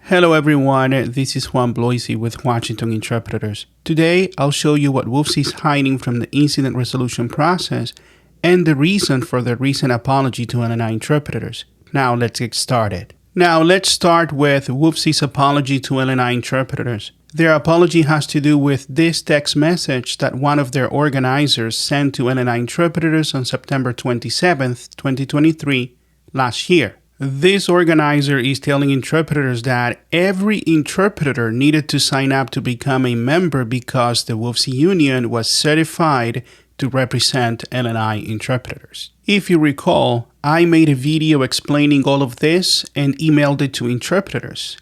Hello everyone, this is Juan Bloisi with Washington Interpreters. Today, I'll show you what WFSE is hiding from the incident resolution process and the reason for their recent apology to L&I Interpreters. Now, let's get started. Now, let's start with WFSE's apology to L&I Interpreters. Their apology has to do with this text message that one of their organizers sent to L&I Interpreters on September 27th, 2023, last year. This organizer is telling interpreters that every interpreter needed to sign up to become a member because the WFSE union was certified to represent L&I interpreters. If you recall, I made a video explaining all of this and emailed it to interpreters.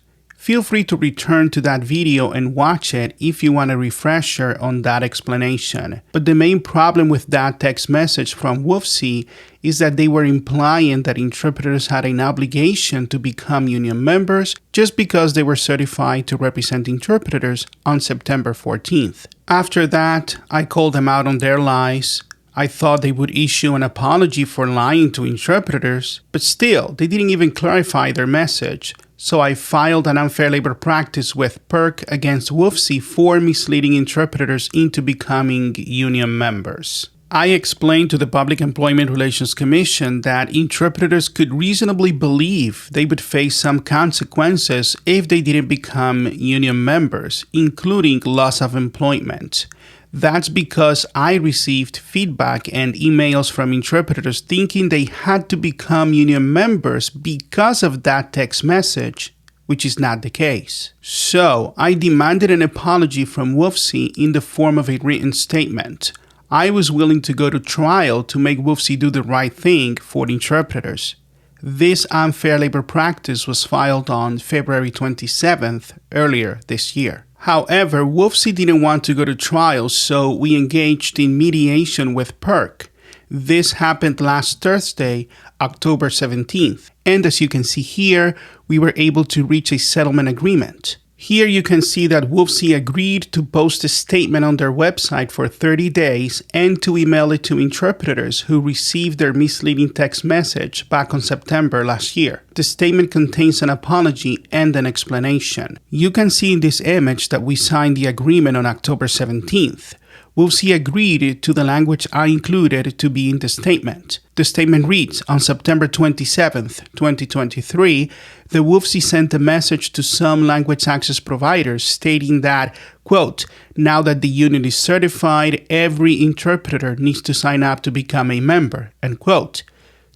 Feel free to return to that video and watch it if you want a refresher on that explanation. But the main problem with that text message from WFSE is that they were implying that interpreters had an obligation to become union members just because they were certified to represent interpreters on September 14th. After that, I called them out on their lies. I thought they would issue an apology for lying to interpreters, but still, they didn't even clarify their message. So I filed an unfair labor practice with PERC against WFSE for misleading interpreters into becoming union members. I explained to the Public Employment Relations Commission that interpreters could reasonably believe they would face some consequences if they didn't become union members, including loss of employment. That's because I received feedback and emails from interpreters thinking they had to become union members because of that text message, which is not the case. So I demanded an apology from WFSE in the form of a written statement. I was willing to go to trial to make WFSE do the right thing for interpreters. This unfair labor practice was filed on February 27th, earlier this year. However, WFSE didn't want to go to trial, so we engaged in mediation with PERC. This happened last Thursday, October 17th. And as you can see here, we were able to reach a settlement agreement. Here you can see that WFSE agreed to post a statement on their website for 30 days and to email it to interpreters who received their misleading text message back on September last year. The statement contains an apology and an explanation. You can see in this image that we signed the agreement on October 17th. WFSE agreed to the language I included to be in the statement. The statement reads, on September 27th, 2023, the WFSE sent a message to some language access providers stating that, quote, now that the union is certified, every interpreter needs to sign up to become a member, end quote.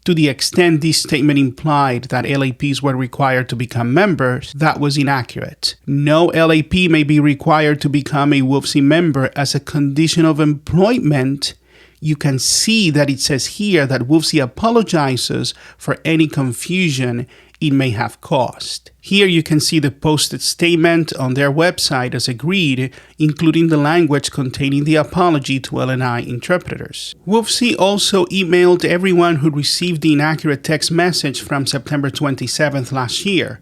To the extent this statement implied that LAPs were required to become members, that was inaccurate. No LAP may be required to become a WFSE member as a condition of employment. You can see that it says here that WFSE apologizes for any confusion it may have caused. Here you can see the posted statement on their website as agreed, including the language containing the apology to L&I interpreters. WFSE also emailed everyone who received the inaccurate text message from September 27th last year.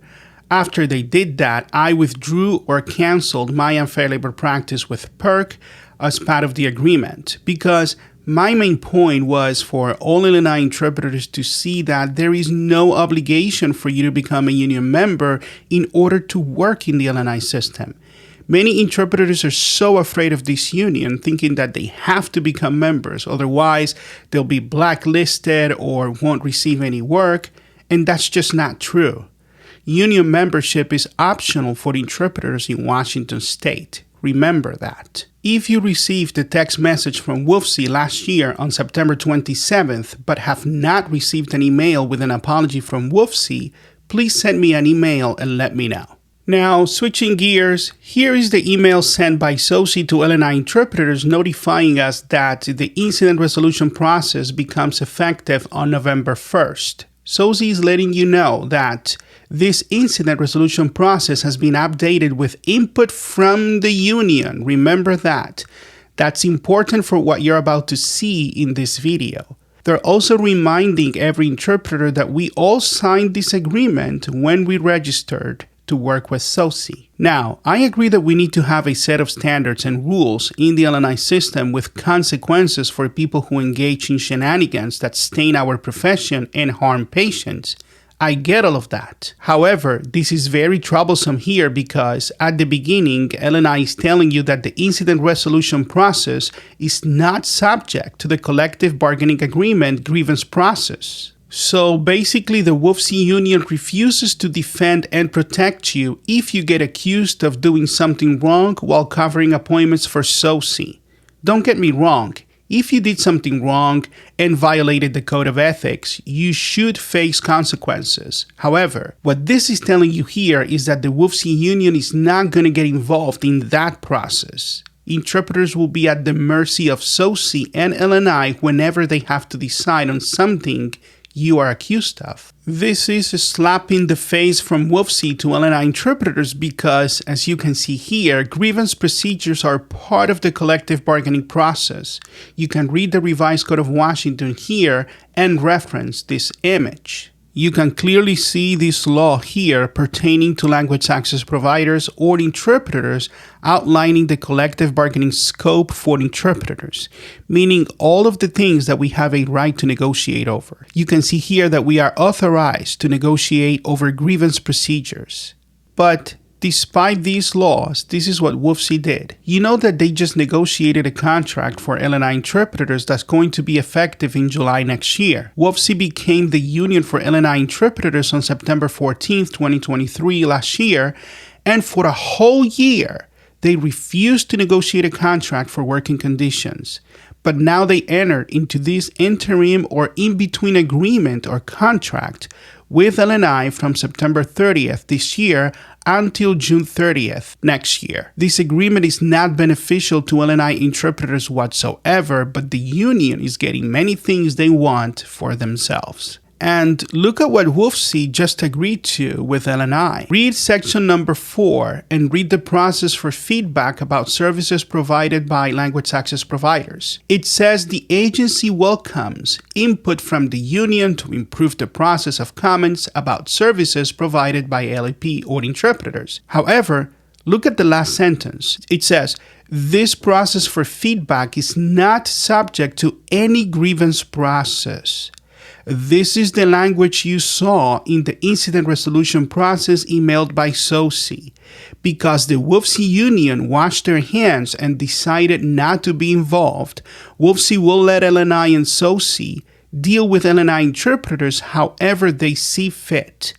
After they did that, I withdrew or canceled my unfair labor practice with PERC as part of the agreement because my main point was for all L&I interpreters to see that there is no obligation for you to become a union member in order to work in the L&I system. Many interpreters are so afraid of this union, thinking that they have to become members, otherwise they'll be blacklisted or won't receive any work, and that's just not true. Union membership is optional for interpreters in Washington state. Remember that. If you received a text message from WFSE last year on September 27th but have not received an email with an apology from WFSE, please send me an email and let me know. Now, switching gears, here is the email sent by SOSi to L&I interpreters notifying us that the incident resolution process becomes effective on November 1st. SOSi is letting you know that this incident resolution process has been updated with input from the union. Remember that. That's important for what you're about to see in this video. They're also reminding every interpreter that we all signed this agreement when we registered to work with SOSi. Now, I agree that we need to have a set of standards and rules in the L&I system with consequences for people who engage in shenanigans that stain our profession and harm patients. I get all of that. However, this is very troublesome here because at the beginning, L&I is telling you that the incident resolution process is not subject to the collective bargaining agreement grievance process. So basically, the WFSE union refuses to defend and protect you if you get accused of doing something wrong while covering appointments for SOSi. Don't get me wrong. If you did something wrong and violated the code of ethics, you should face consequences. However, what this is telling you here is that the WFSE union is not going to get involved in that process. Interpreters will be at the mercy of SOSi and L&I whenever they have to decide on something you are accused of. This is a slap in the face from WFSE to L&I interpreters because, as you can see here, grievance procedures are part of the collective bargaining process. You can read the revised Code of Washington here and reference this image. You can clearly see this law here pertaining to language access providers or interpreters, outlining the collective bargaining scope for interpreters, meaning all of the things that we have a right to negotiate over. You can see here that we are authorized to negotiate over grievance procedures. But despite these laws, this is what WFSE did. You know that they just negotiated a contract for L&I interpreters that's going to be effective in July next year. WFSE became the union for L&I interpreters on September 14th, 2023 last year, and for a whole year, they refused to negotiate a contract for working conditions. But now they entered into this interim or in-between agreement or contract with L&I from September 30th this year until June 30th next year. This agreement is not beneficial to L&I interpreters whatsoever, but the union is getting many things they want for themselves. And look at what WFSE just agreed to with L&I. Read section number 4 and read the process for feedback about services provided by language access providers. It says the agency welcomes input from the union to improve the process of comments about services provided by LAP or interpreters. However, look at the last sentence. It says, this process for feedback is not subject to any grievance process. This is the language you saw in the incident resolution process emailed by SOSi. Because the WFSE union washed their hands and decided not to be involved, WFSE will let L&I and SOSi deal with L&I interpreters however they see fit.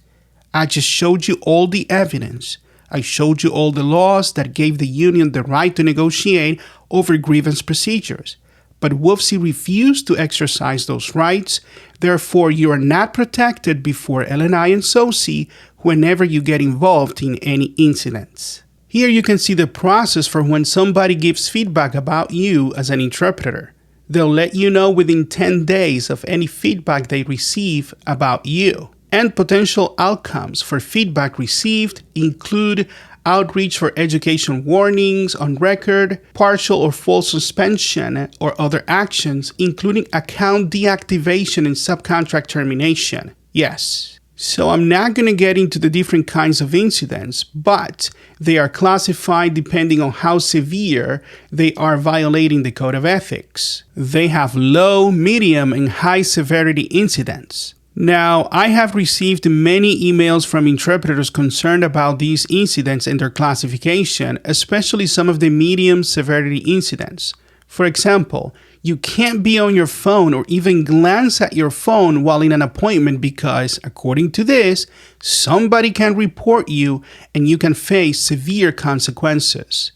I just showed you all the evidence. I showed you all the laws that gave the union the right to negotiate over grievance procedures. But WFSE refused to exercise those rights. Therefore, you are not protected before L&I and SOSi whenever you get involved in any incidents. Here you can see the process for when somebody gives feedback about you as an interpreter. They'll let you know within 10 days of any feedback they receive about you. And potential outcomes for feedback received include outreach for education warnings on record, partial or full suspension, or other actions, including account deactivation and subcontract termination. Yes. So I'm not going to get into the different kinds of incidents, but they are classified depending on how severe they are violating the code of ethics. They have low, medium, and high severity incidents. Now, I have received many emails from interpreters concerned about these incidents and their classification, especially some of the medium severity incidents. For example, you can't be on your phone or even glance at your phone while in an appointment because, according to this, somebody can report you and you can face severe consequences.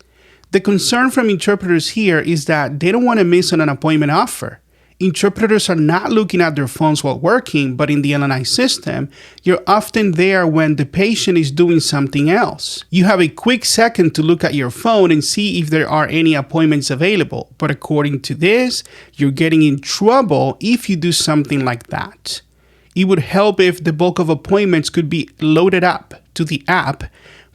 The concern from interpreters here is that they don't want to miss on an appointment offer. Interpreters are not looking at their phones while working, but in the L&I system, you're often there when the patient is doing something else. You have a quick second to look at your phone and see if there are any appointments available, but according to this, you're getting in trouble if you do something like that. It would help if the bulk of appointments could be loaded up to the app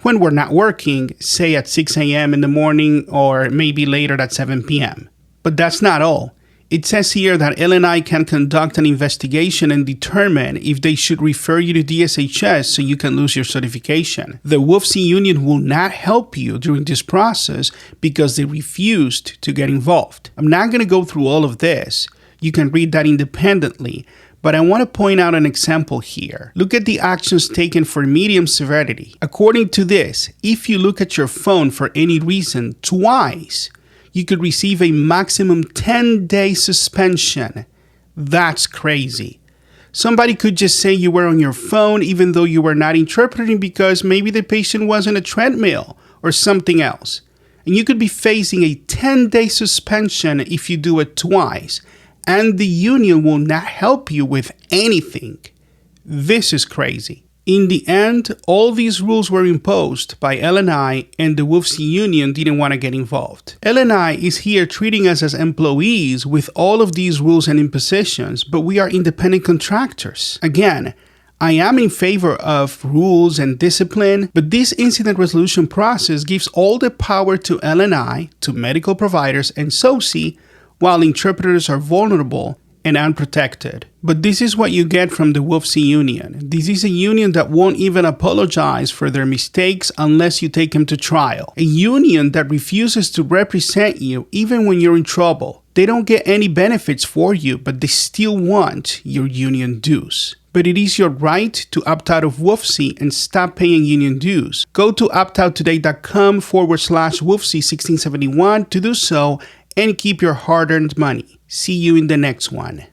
when we're not working, say at 6 a.m. in the morning or maybe later at 7 p.m. But that's not all. It says here that L&I can conduct an investigation and determine if they should refer you to DSHS so you can lose your certification. The WFSE union will not help you during this process because they refused to get involved. I'm not going to go through all of this. You can read that independently. But I want to point out an example here. Look at the actions taken for medium severity. According to this, if you look at your phone for any reason twice, you could receive a maximum 10-day suspension. That's crazy. Somebody could just say you were on your phone even though you were not interpreting because maybe the patient was on a treadmill or something else. And you could be facing a 10-day suspension if you do it twice, and the union will not help you with anything. This is crazy. In the end, all these rules were imposed by L&I, and the WFSE union didn't want to get involved. L&I is here treating us as employees with all of these rules and impositions, but we are independent contractors. Again, I am in favor of rules and discipline, but this incident resolution process gives all the power to L&I, to medical providers, and SOSi, while interpreters are vulnerable and unprotected. But this is what you get from the WFSE union. This is a union that won't even apologize for their mistakes unless you take them to trial. A union that refuses to represent you even when you're in trouble. They don't get any benefits for you, but they still want your union dues. But it is your right to opt out of WFSE and stop paying union dues. Go to optouttoday.com/WFSE1671 to do so and keep your hard-earned money. See you in the next one.